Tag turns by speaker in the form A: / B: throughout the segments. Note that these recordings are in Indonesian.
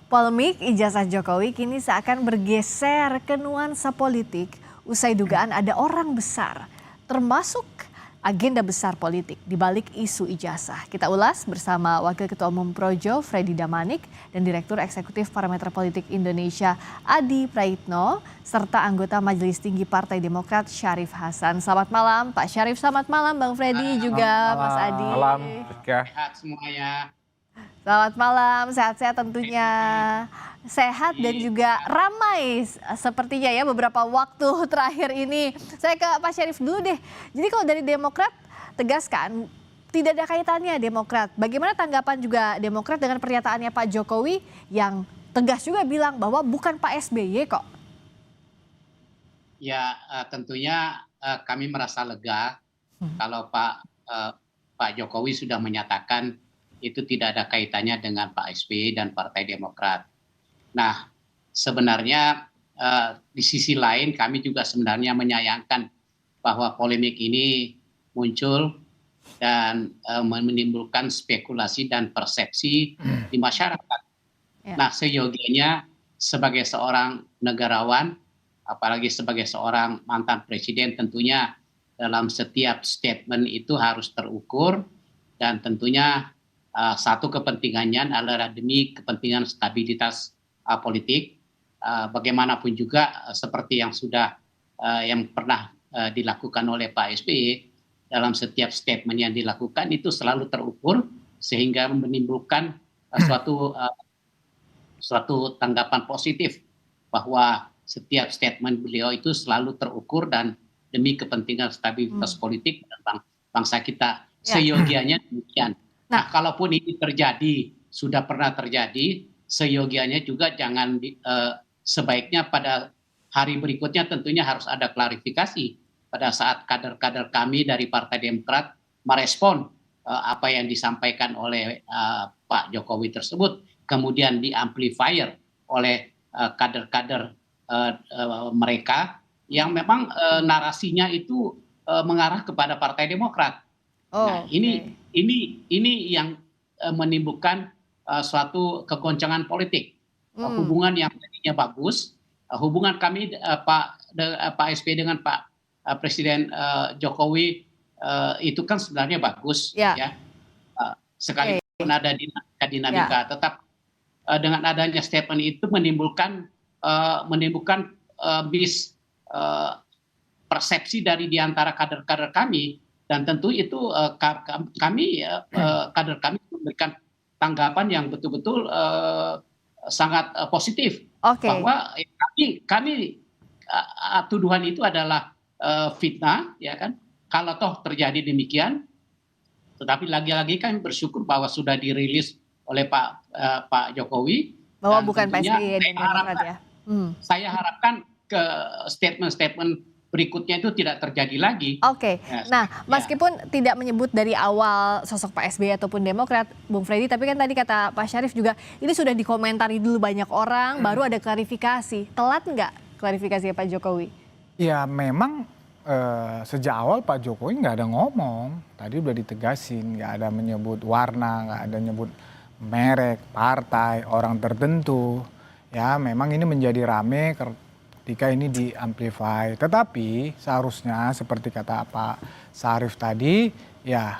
A: Polemik ijazah Jokowi kini seakan bergeser ke nuansa politik usai dugaan ada orang besar, termasuk agenda besar politik di balik isu ijazah. Kita ulas bersama Wakil Ketua Umum Projo Freddy Damanik dan Direktur Eksekutif Parameter Politik Indonesia Adi Praitno serta anggota Majelis Tinggi Partai Demokrat Syarif Hasan. Selamat malam Pak Syarif, selamat malam Bang Freddy juga Mas Adi.
B: Malam,
C: Sehat semuanya.
A: Selamat malam, sehat-sehat tentunya. Sehat dan juga ramai sepertinya ya beberapa waktu terakhir ini. Saya ke Pak Syarif dulu deh. Jadi kalau dari Demokrat tegaskan tidak ada kaitannya Demokrat. Bagaimana tanggapan juga Demokrat dengan pernyataannya Pak Jokowi yang tegas juga bilang bahwa bukan Pak SBY kok?
C: Ya tentunya kami merasa lega kalau Pak Jokowi sudah menyatakan itu tidak ada kaitannya dengan Pak SBY dan Partai Demokrat. Nah, sebenarnya di sisi lain kami juga sebenarnya menyayangkan bahwa polemik ini muncul dan menimbulkan spekulasi dan persepsi di masyarakat. Ya. Nah, seyogianya sebagai seorang negarawan, apalagi sebagai seorang mantan presiden, tentunya dalam setiap statement itu harus terukur dan tentunya satu kepentingannya adalah demi kepentingan stabilitas politik. Bagaimanapun juga seperti yang yang pernah dilakukan oleh Pak SBY dalam setiap statement yang dilakukan itu selalu terukur sehingga menimbulkan suatu tanggapan positif bahwa setiap statement beliau itu selalu terukur dan demi kepentingan stabilitas politik dan bangsa kita. Seyogianya demikian. Nah, kalaupun ini terjadi, sudah pernah terjadi, seyogianya juga jangan sebaiknya pada hari berikutnya tentunya harus ada klarifikasi pada saat kader-kader kami dari Partai Demokrat merespon apa yang disampaikan oleh Pak Jokowi tersebut, kemudian diamplifier oleh kader-kader mereka yang memang narasinya itu mengarah kepada Partai Demokrat. Nah, ini yang menimbulkan suatu kegoncangan politik. Hubungan yang tadinya bagus, hubungan kami Pak SBY dengan Pak Presiden Jokowi itu kan sebenarnya bagus, ya. Sekalipun ada dinamika, tetap dengan adanya statement itu menimbulkan persepsi dari diantara kader-kader kami. Dan tentu itu kader kami memberikan tanggapan yang betul-betul sangat positif. Bahwa kami tuduhan itu adalah fitnah, ya kan? Kalau toh terjadi demikian, tetapi lagi-lagi kami bersyukur bahwa sudah dirilis oleh Pak Jokowi.
A: Bahwa bukan Pak SBY dan Demokrat ya.
C: Saya harapkan ke statement-statement berikutnya itu tidak terjadi lagi.
A: Nah meskipun tidak menyebut dari awal sosok Pak SBY ataupun Demokrat, Bung Freddy, tapi kan tadi kata Pak Syarif juga ini sudah dikomentari dulu banyak orang, baru ada klarifikasi. Telat nggak klarifikasi Pak Jokowi?
B: Ya memang sejak awal Pak Jokowi nggak ada ngomong. Tadi udah ditegasin, nggak ada menyebut warna, nggak ada menyebut merek, partai, orang tertentu. Ya memang ini menjadi rame ketika ini diamplify, tetapi seharusnya seperti kata Pak Syarif tadi, ya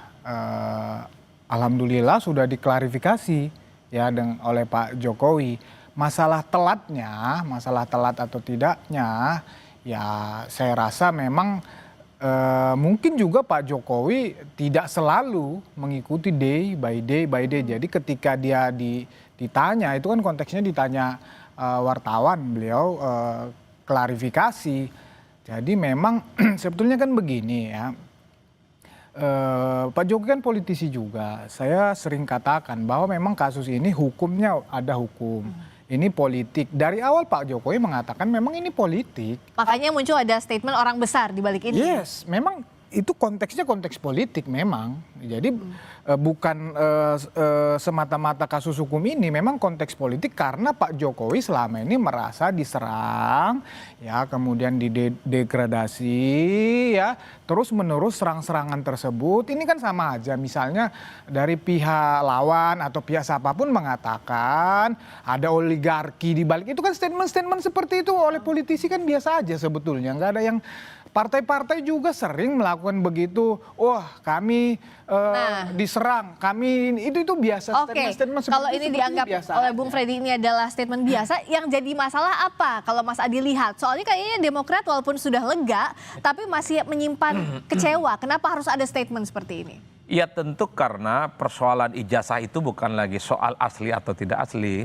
B: alhamdulillah sudah diklarifikasi ya oleh Pak Jokowi. Masalah telat atau tidaknya, ya saya rasa memang mungkin juga Pak Jokowi tidak selalu mengikuti day by day. Jadi ketika dia ditanya, itu kan konteksnya ditanya wartawan, beliau klarifikasi. Jadi memang sebetulnya kan begini ya, Pak Jokowi kan politisi juga. Saya sering katakan bahwa memang kasus ini hukumnya ada hukum. Ini politik. Dari awal Pak Jokowi mengatakan memang ini politik.
A: Makanya muncul ada statement orang besar di balik ini.
B: Yes, memang itu konteksnya konteks politik memang. Jadi bukan semata-mata kasus hukum ini, memang konteks politik karena Pak Jokowi selama ini merasa diserang, ya kemudian didegradasi, ya terus menerus serang-serangan tersebut. Ini kan sama aja, misalnya dari pihak lawan atau pihak siapapun mengatakan ada oligarki di balik itu, kan statement-statement seperti itu oleh politisi kan biasa aja sebetulnya, nggak ada yang. Partai-partai juga sering melakukan begitu. Wah, kami diserang, kami itu biasa.
A: Oke,
B: Statement
A: kalau ini dianggap oleh Bung Freddy ini adalah statement biasa, yang jadi masalah apa kalau Mas Adi lihat? Soalnya kayaknya Demokrat walaupun sudah lega, tapi masih menyimpan kecewa. Kenapa harus ada statement seperti ini?
D: Ya tentu karena persoalan ijazah itu bukan lagi soal asli atau tidak asli,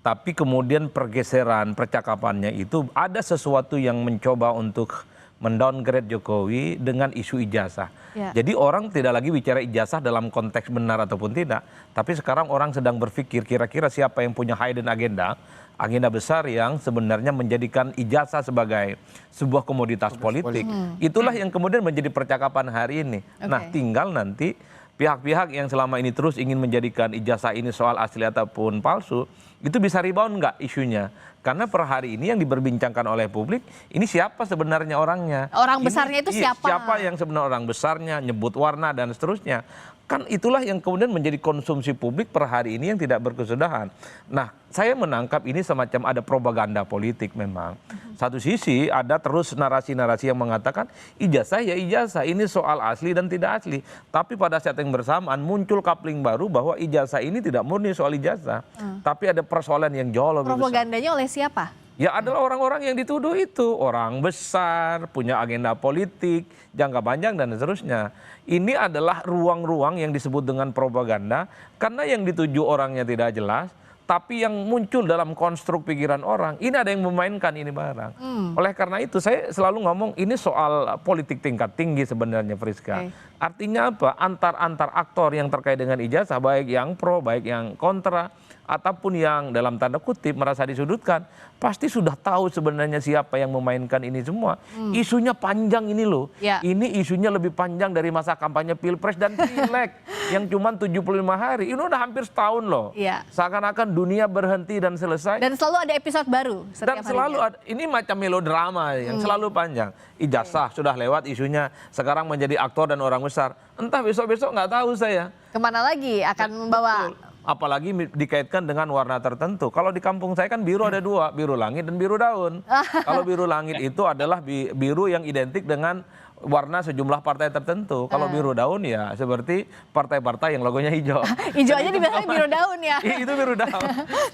D: tapi kemudian pergeseran percakapannya itu ada sesuatu yang mencoba untuk mendowngrade Jokowi dengan isu ijazah.
A: Ya.
D: Jadi orang tidak lagi bicara ijazah dalam konteks benar ataupun tidak, tapi sekarang orang sedang berpikir kira-kira siapa yang punya hidden agenda besar yang sebenarnya menjadikan ijazah sebagai sebuah komoditas politik. Itulah yang kemudian menjadi percakapan hari ini. Nah, tinggal nanti pihak-pihak yang selama ini terus ingin menjadikan ijazah ini soal asli ataupun palsu, itu bisa rebound nggak isunya? Karena per hari ini yang diperbincangkan oleh publik, ini siapa sebenarnya orangnya?
A: Orang besarnya itu siapa?
D: Siapa yang sebenarnya orang besarnya, nyebut warna dan seterusnya. Kan itulah yang kemudian menjadi konsumsi publik per hari ini yang tidak berkesudahan. Nah, saya menangkap ini semacam ada propaganda politik memang. Satu sisi ada terus narasi-narasi yang mengatakan ijazah ya ijazah, ini soal asli dan tidak asli. Tapi pada saat yang bersamaan muncul coupling baru bahwa ijazah ini tidak murni soal ijazah. Tapi ada persoalan yang jauh lebih besar.
A: Propagandanya oleh siapa?
D: Ya adalah orang-orang yang dituduh itu, orang besar, punya agenda politik, jangka panjang dan seterusnya. Ini adalah ruang-ruang yang disebut dengan propaganda, karena yang dituju orangnya tidak jelas, tapi yang muncul dalam konstruk pikiran orang, ini ada yang memainkan ini barang. Oleh karena itu saya selalu ngomong ini soal politik tingkat tinggi sebenarnya, Friska. Artinya apa? Antar aktor yang terkait dengan ijazah, baik yang pro, baik yang kontra, ataupun yang dalam tanda kutip merasa disudutkan, pasti sudah tahu sebenarnya siapa yang memainkan ini semua. Isunya panjang ini loh. Ini isunya lebih panjang dari masa kampanye Pilpres dan Pileg yang cuma 75 hari. Ini udah hampir setahun loh. Seakan-akan dunia berhenti dan selesai.
A: Dan selalu ada episode baru setiap
D: dan selalu ada, ini macam melodrama yang selalu panjang. Ijazah sudah lewat isunya, sekarang menjadi aktor dan orang besar. Entah besok-besok nggak tahu saya.
A: Kemana lagi akan membawa?
D: Apalagi dikaitkan dengan warna tertentu. Kalau di kampung saya kan biru ada dua, biru langit dan biru daun. Kalau biru langit itu adalah biru yang identik dengan warna sejumlah partai tertentu. Kalau biru daun ya seperti partai-partai yang logonya hijau.
A: Hijau aja dibilangnya biru daun ya.
D: Itu biru daun.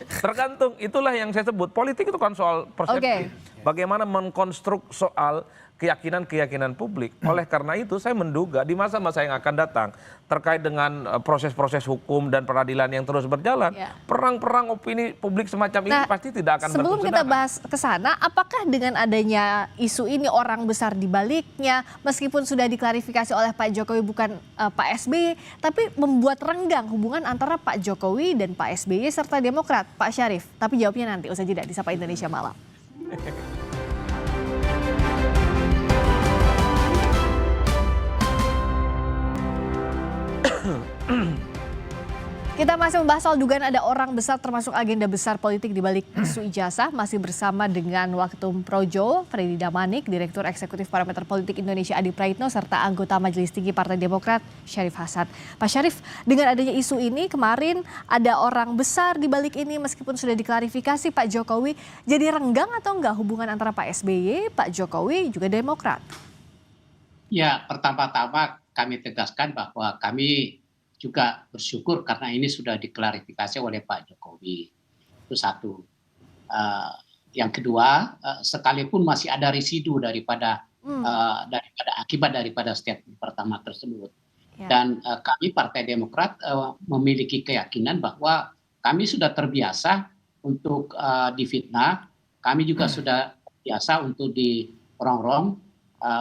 D: Tergantung, itulah yang saya sebut. Politik itu kan soal persepsi. Bagaimana mengkonstruk soal keyakinan-keyakinan publik. Oleh karena itu saya menduga di masa-masa yang akan datang terkait dengan proses-proses hukum dan peradilan yang terus berjalan, perang-perang opini publik semacam ini pasti tidak akan berkesudahan.
A: Sebelum kita bahas ke sana, apakah dengan adanya isu ini orang besar di baliknya, meskipun sudah diklarifikasi oleh Pak Jokowi bukan Pak SBY, tapi membuat renggang hubungan antara Pak Jokowi dan Pak SBY serta Demokrat, Pak Syarif? Tapi jawabnya nanti usai jeda di Sapa Indonesia Malam. Kita masih membahas soal dugaan ada orang besar termasuk agenda besar politik di balik isu ijazah. Masih bersama dengan Waketum Projo, Freddy Damanik, Direktur Eksekutif Parameter Politik Indonesia Adi Praitno, serta anggota Majelis Tinggi Partai Demokrat Syarif Hasan. Pak Syarif, dengan adanya isu ini kemarin ada orang besar di balik ini meskipun sudah diklarifikasi Pak Jokowi, jadi renggang atau enggak hubungan antara Pak SBY, Pak Jokowi juga Demokrat?
C: Ya, pertama-tama kami tegaskan bahwa kami juga bersyukur karena ini sudah diklarifikasi oleh Pak Jokowi. Itu satu. Yang kedua, sekalipun masih ada residu daripada akibat daripada statement pertama tersebut. Dan kami Partai Demokrat memiliki keyakinan bahwa kami sudah terbiasa untuk difitnah, kami juga sudah biasa untuk dirongrong,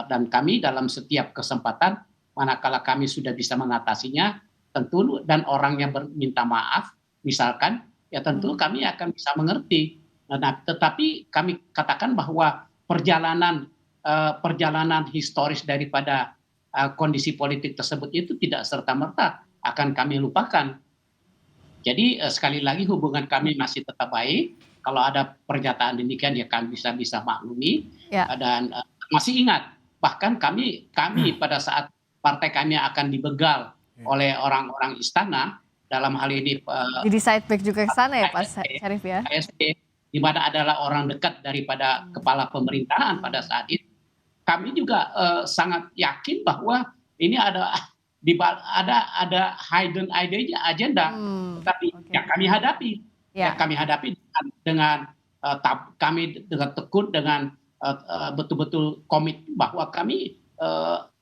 C: dan kami dalam setiap kesempatan manakala kami sudah bisa mengatasinya, tentu dan orang yang minta maaf misalkan, ya tentu kami akan bisa mengerti. Nah, tetapi kami katakan bahwa perjalanan historis daripada kondisi politik tersebut itu tidak serta-merta akan kami lupakan. Jadi sekali lagi hubungan kami masih tetap baik. Kalau ada pernyataan demikian ya kami bisa maklumi. Dan masih ingat, bahkan kami pada saat partai kami akan dibegal oleh orang-orang istana, dalam hal ini
A: jadi side back juga ke sana ya Pak Syarif ya.
C: KSP, di mana adalah orang dekat daripada kepala pemerintahan pada saat itu. Kami juga sangat yakin bahwa ini ada hidden agenda, tapi yang kami hadapi, kami hadapi dengan kami dengan tekun, dengan betul-betul komit bahwa kami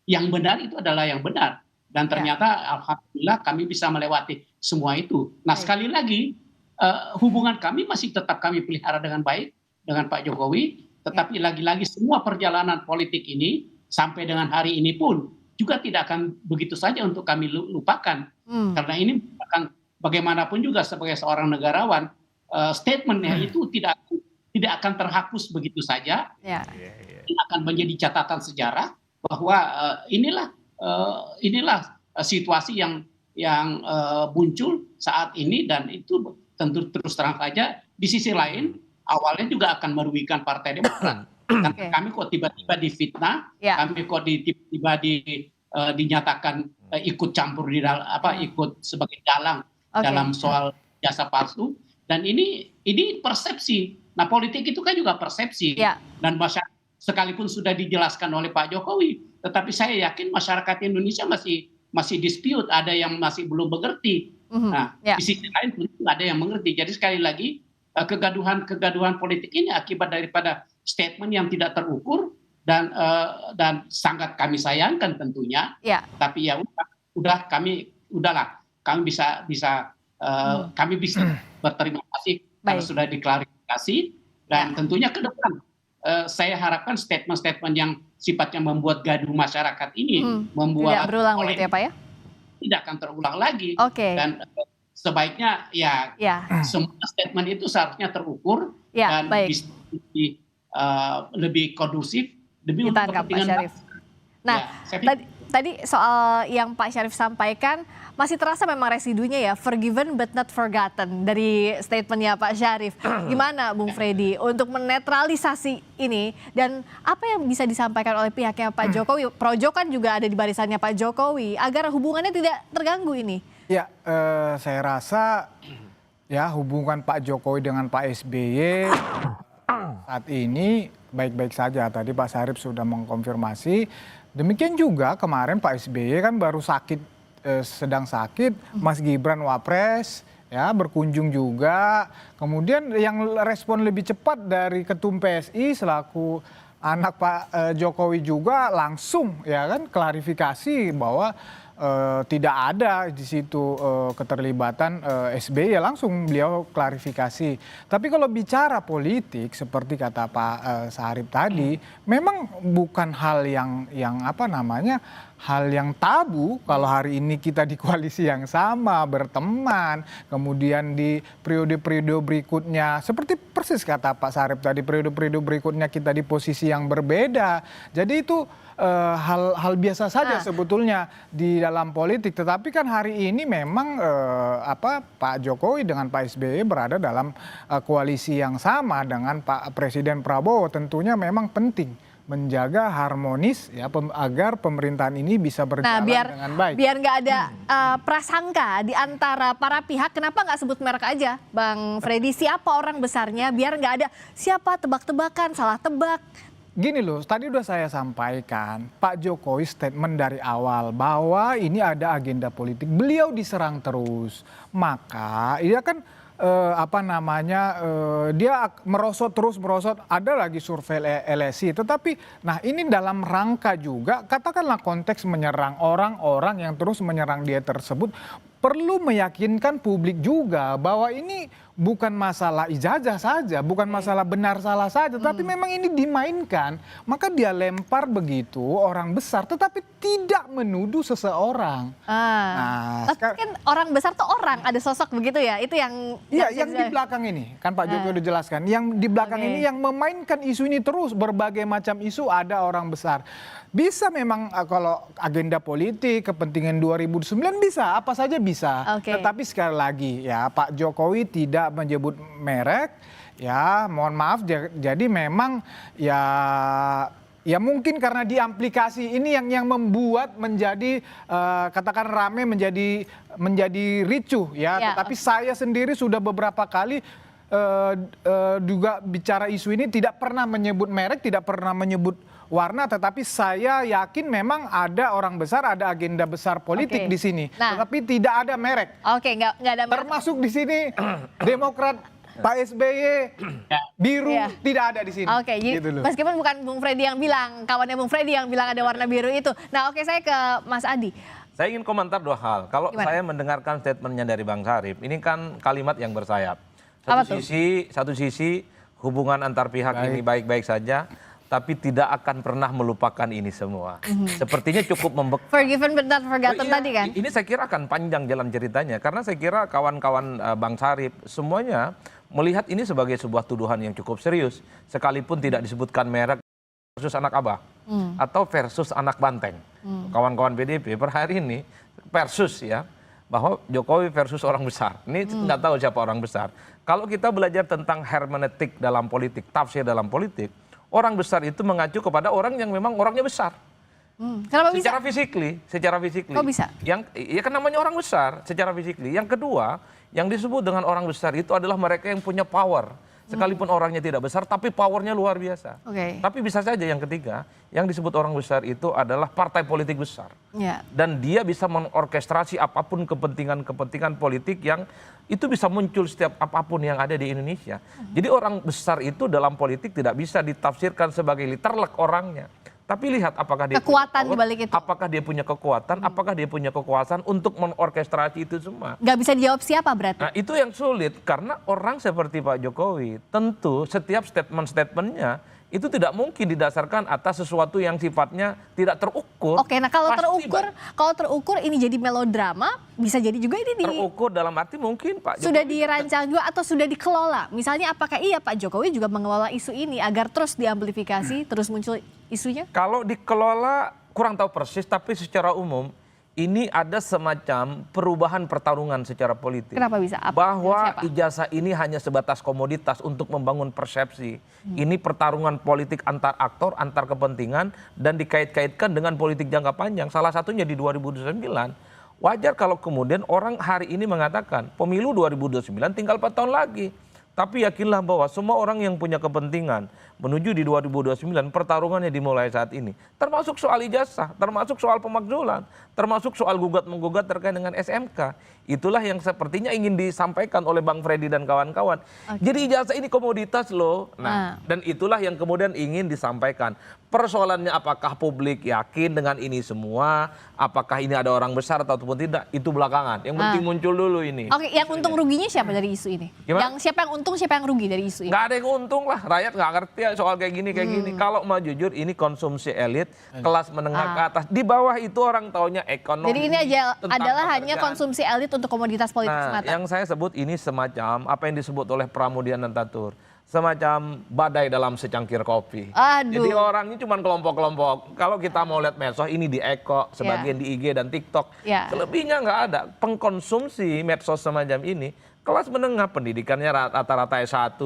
C: yang benar itu adalah yang benar, dan ternyata alhamdulillah kami bisa melewati semua itu. Nah sekali lagi hubungan kami masih tetap kami pelihara dengan baik dengan Pak Jokowi, tetapi lagi-lagi semua perjalanan politik ini sampai dengan hari ini pun juga tidak akan begitu saja untuk kami lupakan, karena ini akan bagaimanapun juga sebagai seorang negarawan, statementnya itu tidak akan terhapus begitu saja. Ini akan menjadi catatan sejarah bahwa inilah situasi yang muncul saat ini, dan itu tentu terus terang saja di sisi lain awalnya juga akan merugikan Partai Demokrat. Karena kami kok tiba-tiba difitnah, kami kok tiba-tiba dinyatakan ikut campur di dalam ikut sebagai dalang dalam soal jasa palsu, dan ini persepsi. Nah politik itu kan juga persepsi, dan masyarakat sekalipun sudah dijelaskan oleh Pak Jokowi, tetapi saya yakin masyarakat Indonesia masih dispute, ada yang masih belum mengerti. Nah di sisi lain tentu ada yang mengerti. Jadi sekali lagi kegaduhan politik ini akibat daripada statement yang tidak terukur dan sangat kami sayangkan tentunya. Tapi ya kami bisa berterima kasih karena sudah diklarifikasi, dan tentunya ke depan saya harapkan statement-statement yang sifatnya membuat gaduh masyarakat ini membuat
A: tidak berulang begitu ya Pak ya?
C: Tidak akan terulang lagi. Dan sebaiknya semua statement itu seharusnya terukur dan bisa lebih kondusif demi untuk kepentingan Pak Syarif.
A: Nah, tadi soal yang Pak Syarif sampaikan masih terasa memang residunya ya, forgiven but not forgotten dari statementnya Pak Syarif. Gimana Bung Freddy untuk menetralisasi ini, dan apa yang bisa disampaikan oleh pihaknya Pak Jokowi? Projo kan juga ada di barisannya Pak Jokowi agar hubungannya tidak terganggu ini.
B: Ya, saya rasa ya hubungan Pak Jokowi dengan Pak SBY saat ini baik-baik saja. Tadi Pak Syarif sudah mengkonfirmasi. Demikian juga kemarin Pak SBY kan baru sedang sakit, Mas Gibran Wapres ya berkunjung juga. Kemudian yang respon lebih cepat dari Ketum PSI selaku anak Pak Jokowi juga langsung ya kan klarifikasi bahwa tidak ada di situ keterlibatan SBY, ya langsung beliau klarifikasi. Tapi kalau bicara politik seperti kata Pak Syarif tadi, memang bukan hal yang hal yang tabu kalau hari ini kita di koalisi yang sama, berteman, kemudian di periode-periode berikutnya seperti persis kata Pak Syarif tadi, periode-periode berikutnya kita di posisi yang berbeda. Jadi itu hal biasa saja sebetulnya di dalam politik. Tetapi kan hari ini memang Pak Jokowi dengan Pak SBY berada dalam koalisi yang sama dengan Pak Presiden Prabowo. Tentunya memang penting menjaga harmonis ya agar pemerintahan ini bisa berjalan dengan baik.
A: Biar nggak ada prasangka di antara para pihak. Kenapa nggak sebut merek aja, Bang Freddy? Siapa orang besarnya? Biar nggak ada siapa tebak-tebakan, salah tebak.
B: Gini loh, tadi udah saya sampaikan, Pak Jokowi statement dari awal bahwa ini ada agenda politik. Beliau diserang terus, maka dia kan dia merosot terus. Ada lagi survei LSI, tetapi nah ini dalam rangka juga katakanlah konteks menyerang orang-orang yang terus menyerang dia tersebut, perlu meyakinkan publik juga bahwa ini bukan masalah ijazah saja, bukan masalah benar salah saja, tapi memang ini dimainkan, maka dia lempar begitu orang besar, tetapi tidak menuduh seseorang. Nah,
A: Tapi kan orang besar tuh orang, ada sosok begitu ya, itu yang...
B: iya, yang di belakang ini, kan Pak Jokowi udah jelaskan, yang di belakang ini yang memainkan isu ini terus, berbagai macam isu ada orang besar. Bisa memang kalau agenda politik, kepentingan 2009 bisa, apa saja bisa. Tetapi sekali lagi ya Pak Jokowi tidak menyebut merek, ya mohon maaf, jadi memang ya mungkin karena di aplikasi ini yang membuat menjadi katakan rame menjadi ricuh ya. Tetapi saya sendiri sudah beberapa kali juga bicara isu ini, tidak pernah menyebut merek, tidak pernah menyebut warna, tetapi saya yakin memang ada orang besar, ada agenda besar politik di sini. Tetapi tidak ada merek.
A: Nggak ada merek.
B: Termasuk di sini Demokrat, Pak SBY, biru tidak ada di sini.
A: Gitu meskipun bukan Bung Freddy yang bilang, kawannya Bung Freddy yang bilang ada warna biru itu. Nah, saya ke Mas Adi.
D: Saya ingin komentar dua hal. Kalau saya mendengarkan statementnya dari Bang Syarif, ini kan kalimat yang bersayap. Satu sisi hubungan antar pihak ini baik-baik saja, tapi tidak akan pernah melupakan ini semua. Sepertinya cukup membekas.
A: Forgiven but not forgotten tadi kan?
D: Ini saya kira akan panjang jalan ceritanya, karena saya kira kawan-kawan Bang Syarif semuanya melihat ini sebagai sebuah tuduhan yang cukup serius, sekalipun tidak disebutkan merek versus anak abah atau versus anak banteng. Kawan-kawan PDIP per hari ini versus ya, bahwa Jokowi versus orang besar. Ini nggak tahu siapa orang besar. Kalau kita belajar tentang hermeneutik dalam politik, tafsir dalam politik, orang besar itu mengacu kepada orang yang memang orangnya besar.
A: Kenapa
D: secara
A: bisa?
D: Secara physically.
A: Kok bisa?
D: Ya kan namanya orang besar secara physically. Yang kedua, yang disebut dengan orang besar itu adalah mereka yang punya power. Sekalipun orangnya tidak besar, tapi powernya luar biasa. Tapi bisa saja yang ketiga, yang disebut orang besar itu adalah partai politik besar. Dan dia bisa mengorkestrasi apapun kepentingan-kepentingan politik yang itu bisa muncul setiap apapun yang ada di Indonesia. Jadi orang besar itu dalam politik tidak bisa ditafsirkan sebagai literlek orangnya. Tapi lihat apakah dia
A: kekuatan
D: punya power,
A: di balik itu.
D: apakah dia punya kekuatan, apakah dia punya kekuasaan untuk mengorkestrasi itu semua.
A: Nggak bisa dijawab siapa berarti?
D: Nah itu yang sulit, karena orang seperti Pak Jokowi tentu setiap statement-statementnya itu tidak mungkin didasarkan atas sesuatu yang sifatnya tidak terukur.
A: Nah kalau terukur ini jadi melodrama, bisa jadi juga ini
D: terukur dalam arti mungkin Pak Jokowi
A: sudah dirancang juga atau sudah dikelola. Misalnya apakah iya Pak Jokowi juga mengelola isu ini agar terus diamplifikasi, terus muncul isunya?
D: Kalau dikelola kurang tahu persis, tapi secara umum ini ada semacam perubahan pertarungan secara politik.
A: Kenapa bisa?
D: Bahwa ijazah ini hanya sebatas komoditas untuk membangun persepsi. Ini pertarungan politik antar aktor, antar kepentingan, dan dikait-kaitkan dengan politik jangka panjang. Salah satunya di 2009. Wajar kalau kemudian orang hari ini mengatakan pemilu 2029 tinggal 4 tahun lagi. Tapi yakinlah bahwa semua orang yang punya kepentingan menuju di 2029 pertarungannya dimulai saat ini. Termasuk soal ijazah, termasuk soal pemakzulan, termasuk soal gugat-menggugat terkait dengan SMK. Itulah yang sepertinya ingin disampaikan oleh Bang Freddy dan kawan-kawan. Jadi ijazah ini komoditas loh. Dan itulah yang kemudian ingin disampaikan. Persoalannya apakah publik yakin dengan ini semua, apakah ini ada orang besar ataupun tidak, itu belakangan. Yang penting muncul dulu ini.
A: Yang untung ruginya siapa dari isu ini? Siapa yang untung, siapa yang rugi dari isu ini?
D: Nggak ada yang untung lah, rakyat nggak ngerti ya soal kayak gini. Kalau mau jujur, ini konsumsi elit, kelas menengah ke atas. Di bawah itu orang taunya ekonomi.
A: Jadi ini adalah hanya konsumsi elit untuk komoditas politik semata.
D: Yang saya sebut ini semacam apa yang disebut oleh Pramudia Anantatur, semacam badai dalam secangkir kopi. Jadi orang ini cuma kelompok-kelompok. Kalau kita mau lihat medsos, ini di Eko, sebagian di IG dan TikTok. Selebihnya nggak ada. Pengkonsumsi medsos semacam ini, kelas menengah, pendidikannya rata-rata S1,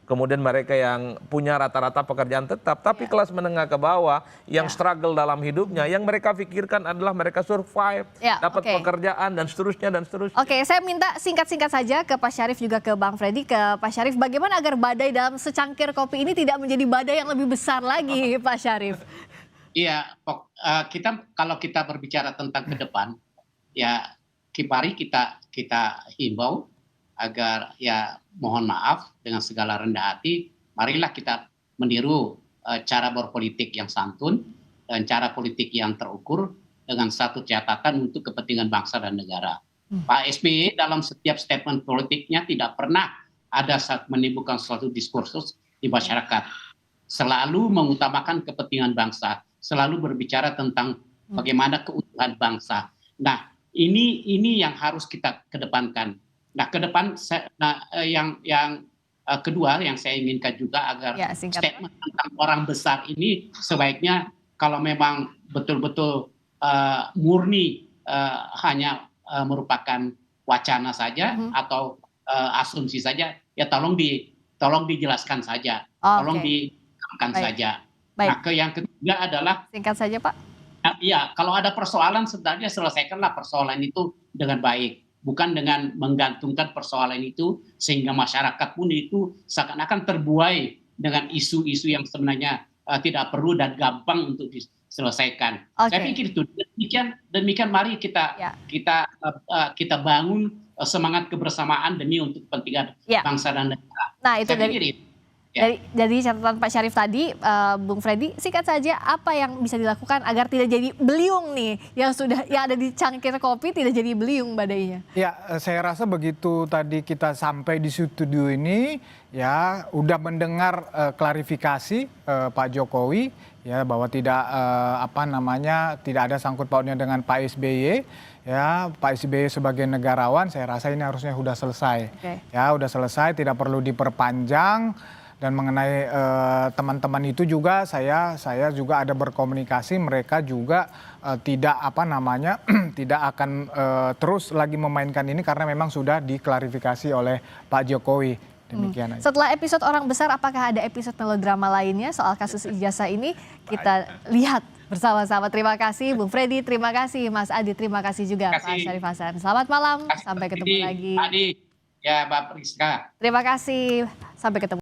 D: kemudian mereka yang punya rata-rata pekerjaan tetap, tapi kelas menengah ke bawah yang struggle dalam hidupnya, yang mereka pikirkan adalah mereka survive, dapat pekerjaan dan seterusnya dan seterusnya.
A: Saya minta singkat-singkat saja ke Pak Syarif juga ke Bang Freddy. Ke Pak Syarif, bagaimana agar badai dalam secangkir kopi ini tidak menjadi badai yang lebih besar lagi, Pak Syarif?
C: Iya, kalau kita berbicara tentang ke depan, ya mari kita himbau agar ya mohon maaf dengan segala rendah hati, marilah kita meniru cara berpolitik yang santun dan cara politik yang terukur dengan satu catatan untuk kepentingan bangsa dan negara. Pak SBY dalam setiap statement politiknya tidak pernah menimbulkan suatu diskursus di masyarakat, selalu mengutamakan kepentingan bangsa, selalu berbicara tentang bagaimana keutuhan bangsa. Nah, ini yang harus kita kedepankan. Nah, ke depan yang kedua yang saya inginkan juga agar statement tentang orang besar ini sebaiknya kalau memang betul-betul murni hanya merupakan wacana saja atau asumsi saja, ya tolong dijelaskan saja, tolong diterangkan saja. Nah, yang ketiga adalah
A: singkat saja Pak.
C: Ya, kalau ada persoalan sebenarnya selesaikanlah persoalan itu dengan baik, bukan dengan menggantungkan persoalan itu sehingga masyarakat pun itu seakan-akan terbuai dengan isu-isu yang sebenarnya tidak perlu dan gampang untuk diselesaikan. Saya pikir itu demikian mari kita bangun semangat kebersamaan demi untuk kepentingan bangsa dan negara.
A: Nah, itu dari catatan Pak Syarif tadi, Bung Freddy, singkat saja apa yang bisa dilakukan agar tidak jadi beliung nih yang ada di cangkir kopi tidak jadi beliung badainya? Ya,
B: saya rasa begitu tadi kita sampai di studio ini ya udah mendengar klarifikasi Pak Jokowi ya bahwa tidak tidak ada sangkut pautnya dengan Pak SBY. Ya, Pak SBY sebagai negarawan saya rasa ini harusnya sudah selesai. Ya, sudah selesai, tidak perlu diperpanjang. Dan mengenai teman-teman itu juga saya juga ada berkomunikasi, mereka juga tidak tidak akan terus lagi memainkan ini karena memang sudah diklarifikasi oleh Pak Jokowi. Demikian aja.
A: Setelah episode orang besar, apakah ada episode melodrama lainnya soal kasus ijazah ini? Kita lihat bersama-sama. Terima kasih Bung Freddy, terima kasih Mas Adi, terima kasih juga Pak Syarif Hasan. Selamat malam, sampai ketemu lagi.
C: Ya, Mbak Priska.
A: Terima kasih, sampai ketemu.